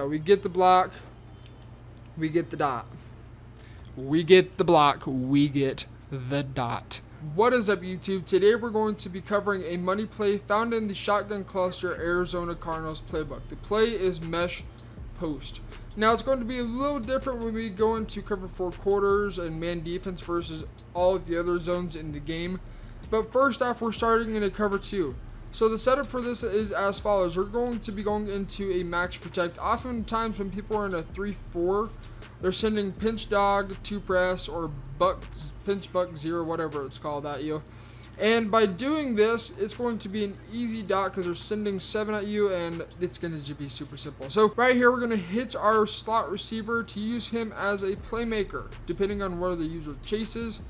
go. We get the block. We get the dot. We get the block. We get the dot. What is up, YouTube? Today we're going to be covering a money play found in the Shotgun Cluster Arizona Cardinals playbook. The play is mesh post. Now it's going to be a little different when we go into cover 4 quarters and man defense versus all of the other zones in the game. But first off, we're starting in a cover 2. So the setup for this is as follows. We're going to be going into a max protect. Oftentimes when people are in a 3-4, they're sending pinch dog, 2 press, or pinch buck 0, whatever it's called at you. And by doing this, it's going to be an easy dot because they're sending 7 at you, and it's going to be super simple. So right here, we're going to hit our slot receiver to use him as a playmaker. Depending on where the user chases,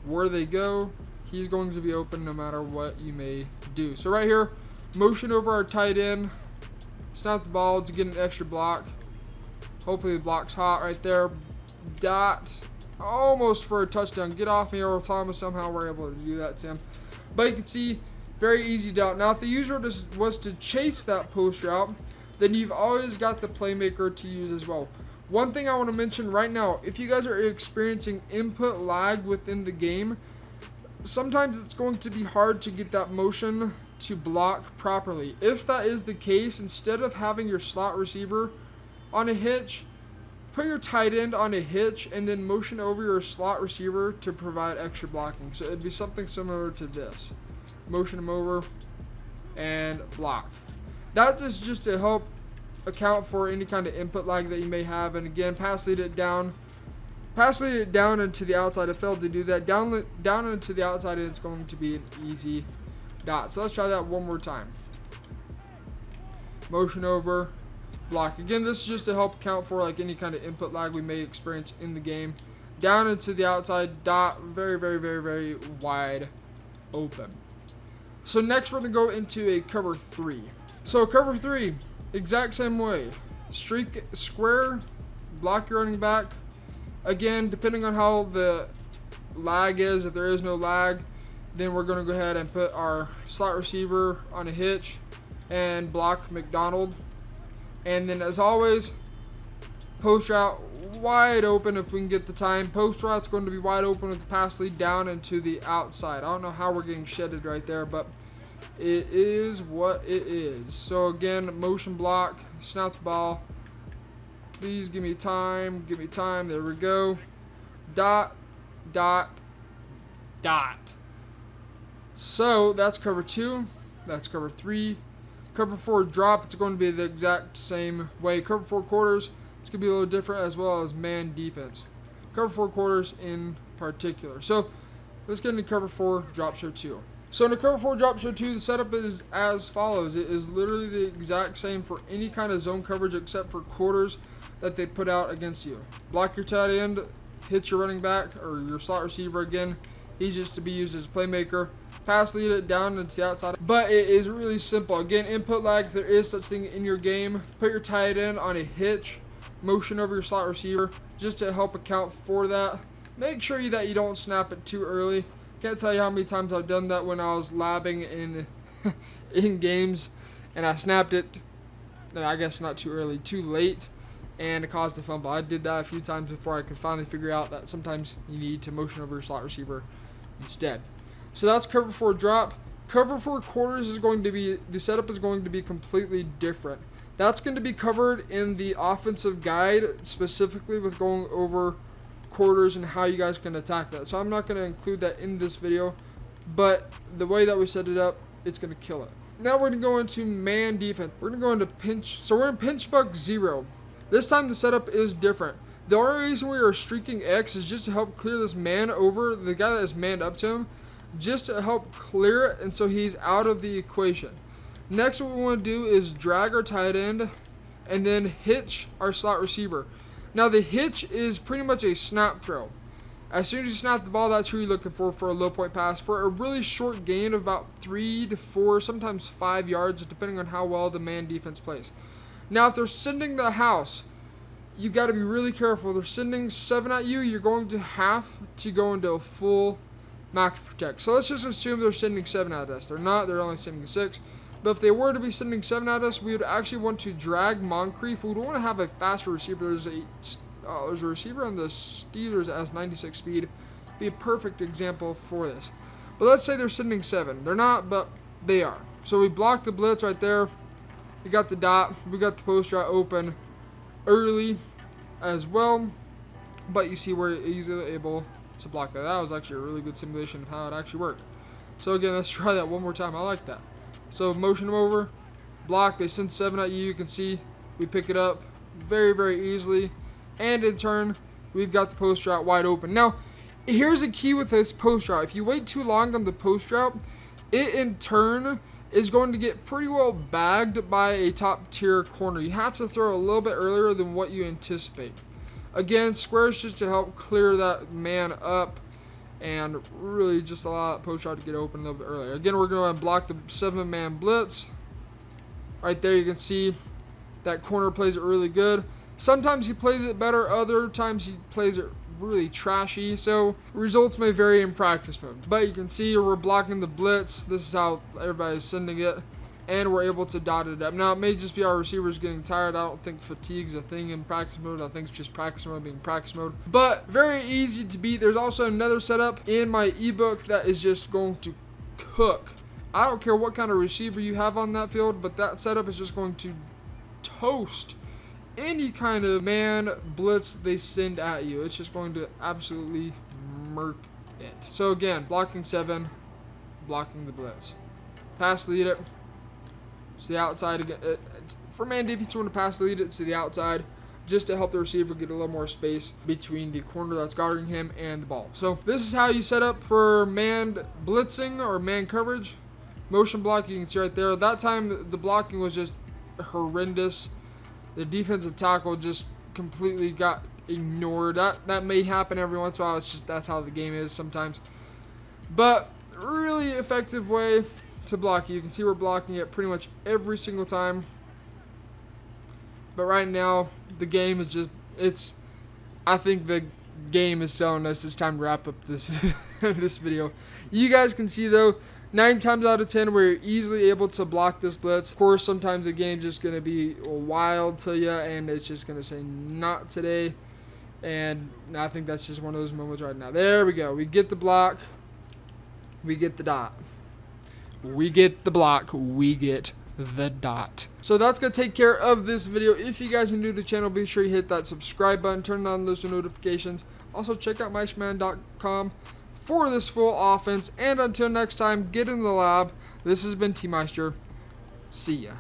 where they go, he's going to be open no matter what you may do. So right here, motion over our tight end, snap the ball to get an extra block. Hopefully the block's hot right there. Dot. Almost for a touchdown. Get off me, Earl Thomas. Somehow we're able to do that, Tim. But you can see, very easy dot. Now, if the user was to chase that post route, then you've always got the playmaker to use as well. One thing I want to mention right now, if you guys are experiencing input lag within the game, sometimes it's going to be hard to get that motion to block properly. If that is the case, instead of having your slot receiver on a hitch, put your tight end on a hitch and then motion over your slot receiver to provide extra blocking. So it'd be something similar to this. Motion him over and block. That is just to help account for any kind of input lag that you may have. And again, pass lead it down into the outside. I failed to do that. Down into the outside, and it's going to be an easy dot. So let's try that one more time. Motion over, block. Again, this is just to help account for like any kind of input lag we may experience in the game. Down into the outside, dot, very, very, very, very wide open. So next we're going to go into a cover 3. So cover 3, exact same way. Streak square, block your running back. Again, depending on how the lag is, if there is no lag, then we're going to go ahead and put our slot receiver on a hitch and block McDonald. And then, as always, post route wide open if we can get the time. Post route's going to be wide open with the pass lead down into the outside. I don't know how we're getting shedded right there, but it is what it is. So, again, motion block, snap the ball. Please give me time. Give me time. There we go. Dot, dot, dot. So, that's cover 2. That's cover 3. Cover 4 drop, it's going to be the exact same way. Cover 4 quarters, it's going to be a little different, as well as man defense. Cover 4 quarters in particular. So let's get into cover 4 drop show 2. So in the cover 4 drop show 2, the setup is as follows. It is literally the exact same for any kind of zone coverage except for quarters that they put out against you. Block your tight end, hit your running back or your slot receiver again. He's just to be used as a playmaker. Pass lead it down into the outside. But it is really simple. Again, input lag, if there is such thing in your game, put your tight end on a hitch, motion over your slot receiver, just to help account for that. Make sure that you don't snap it too early. Can't tell you how many times I've done that when I was labbing in in games, and I snapped it, I guess not too early, too late, and it caused a fumble. I did that a few times before I could finally figure out that sometimes you need to motion over your slot receiver instead. So that's cover 4 drop. Cover 4 quarters is going to be, the setup is going to be completely different. That's going to be covered in the offensive guide, specifically with going over quarters and how you guys can attack that. So I'm not going to include that in this video, but the way that we set it up, it's going to kill it. Now we're going to go into man defense. We're going to go into pinch. So we're in pinch buck 0. This time the setup is different. The only reason we are streaking X is just to help clear this man over, the guy that is manned up to him, just to help clear it, and so he's out of the equation. Next, what we want to do is drag our tight end and then hitch our slot receiver. Now, the hitch is pretty much a snap throw. As soon as you snap the ball, that's who you're looking for a low point pass for a really short gain of about 3 to 4, sometimes 5 yards, depending on how well the man defense plays. Now, if they're sending the house, you got to be really careful. If they're sending 7 at you, you're going to have to go into a full max protect. So let's just assume they're sending 7 at us. They're not. They're only sending 6. But if they were to be sending 7 at us, we would actually want to drag Moncrief. We would want to have a faster receiver. There's a receiver on the Steelers that has 96 speed. Be a perfect example for this. But let's say they're sending 7. They're not, but they are. So we block the blitz right there. We got the dot. We got the post route open early as well. But you see we're easily able to block that. That was actually a really good simulation of how it actually worked. So again, let's try that one more time. I like that. So motion them over, block. They send 7 at you. You can see we pick it up very, very easily. And in turn, we've got the post route wide open. Now, here's a key with this post route. If you wait too long on the post route, it in turn is going to get pretty well bagged by a top tier corner. You have to throw a little bit earlier than what you anticipate. Again, squares just to help clear that man up and really just allow that post route to get open a little bit earlier. Again, we're going to block the 7-man blitz. Right there, you can see that corner plays it really good. Sometimes he plays it better, other times he plays it really trashy, so results may vary in practice mode. But you can see we're blocking the blitz. This is how everybody's sending it, and we're able to dot it up. Now, it may just be our receivers getting tired. I don't think fatigue's a thing in practice mode. I think it's just practice mode being practice mode. But very easy to beat. There's also another setup in my ebook that is just going to cook. I don't care what kind of receiver you have on that field, but that setup is just going to toast any kind of man blitz they send at you. It's just going to absolutely murk it. So again, blocking 7, blocking the blitz. Pass lead it to the outside again. For man defense, you want to pass lead it to the outside just to help the receiver get a little more space between the corner that's guarding him and the ball. So this is how you set up for man blitzing or man coverage. Motion block, you can see right there. That time the blocking was just horrendous. The defensive tackle just completely got ignored. That may happen every once in a while. It's just that's how the game is sometimes. But really effective way to block it. You can see we're blocking it pretty much every single time. But right now, the game is just, I think the game is telling us it's time to wrap up this, this video. You guys can see though, 9 times out of 10, we're easily able to block this blitz. Of course, sometimes the game's just going to be wild to you, and it's just going to say, not today. And I think that's just one of those moments right now. There we go. We get the block. We get the dot. We get the block. We get the dot. So that's going to take care of this video. If you guys are new to the channel, be sure you hit that subscribe button. Turn on those notifications. Also, check out myshman.com for this full offense. And until next time, get in the lab. This has been T-Meister. See ya.